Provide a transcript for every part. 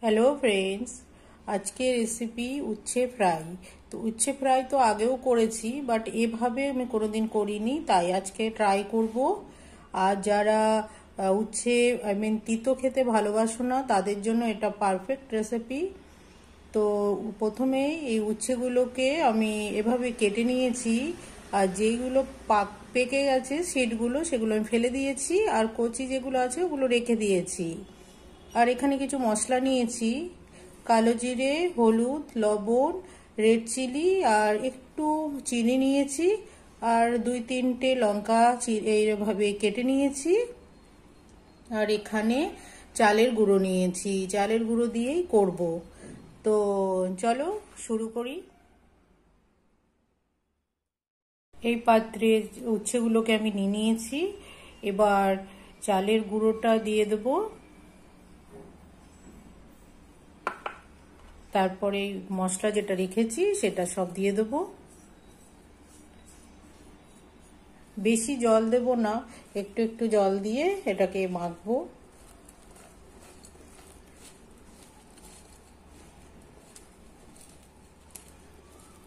Hello friends, আজকে recipe উচ্ছে fry. তো উচ্ছে ফ্রাই তো আগেও করেছি, বাট এভাবে আমি কোনোদিন করিনি, তাই আজকে ট্রাই করব। আর যারা উচ্ছে তিতো খেতে ভালোবাসো না, তাদের জন্য এটা পারফেক্ট রেসিপি। তো প্রথমে এই উচ্ছেগুলোকে আমি এভাবে কেটে নিয়েছি, আর যেইগুলো পেকে গেছে সেগুলো আমি ফেলে দিয়েছি, আর কচি যেগুলো আছে ওগুলো রেখে দিয়েছি। আর এখানে কিছু মশলা নিয়েছি, কালো জিরে, হলুদ, লবণ, রেড চিলি, আর একটু চিনি নিয়েছি, আর 2-3টে লঙ্কা এইভাবে কেটে নিয়েছি। আর এখানে চালের গুঁড়ো নিয়েছি, চালের গুঁড়ো দিয়েই করব। তো চলো শুরু করি। এই পাত্রে উচ্ছেগুলোকে আমি নিয়ে নিয়েছি, এবার চালের গুঁড়োটা দিয়ে দেবো। তারপরে মশলা যেটা রেখেছি সেটা সব দিয়ে দেবো। বেশি জল দেব না, একটু একটু জল দিয়ে এটাকে মাখবো।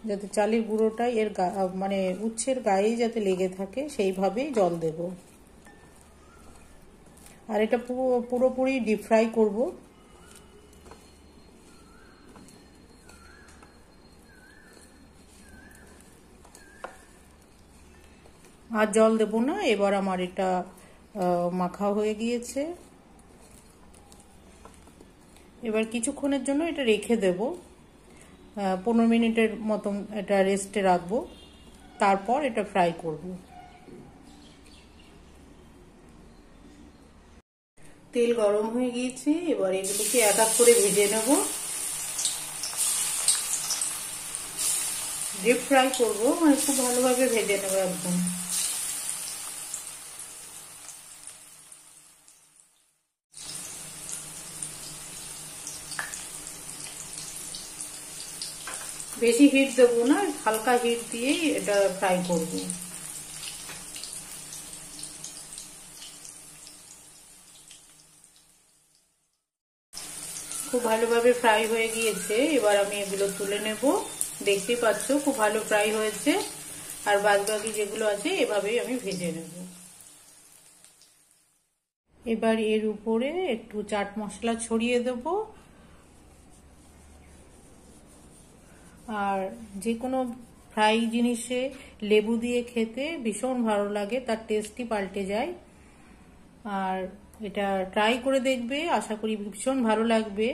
যাতে চালের গুঁড়োটা মানে উচ্ছের গায়ে যাতে লেগে থাকে সেইভাবেই জল দেব। আর এটা পুরোপুরি ডিপ ফ্রাই করবো। আর জল দেব না। এবার আমার এটা মাখা হয়ে গিয়েছে। এবার কিছুক্ষণের জন্য এটা রেখে দেব, 15 মিনিটের মতন এটা রেস্টে রাখবো। তারপর এটা ফ্রাই করব। তেল গরম হয়ে গিয়েছে, এবার এগুলোকে এক এক করে ভেজে নেব। ডিপ ফ্রাই করবো, মানে খুব ভালোভাবে ভেজে নেব একদম। বেশি হিট দেবো না, হালকা হিট দিয়েই এটা ফ্রাই করব। খুব ভালোভাবে ফ্রাই হয়ে গিয়েছে, এবার আমি এগুলো তুলে নেব। দেখতেই পাচ্ছ খুব ভালো ফ্রাই হয়েছে। আর বাদবাকি যেগুলো আছে এভাবেই আমি ভেজে নেব। এবার এর উপরে একটু চাট মশলা ছড়িয়ে দেব। আর যে কোনো ফ্রাই জিনিসে লেবু দিয়ে খেতে ভীষণ ভালো লাগে, তার টেস্টই পাল্টে যায়। আর এটা ট্রাই করে দেখবে, আশা করি ভীষণ ভালো লাগবে।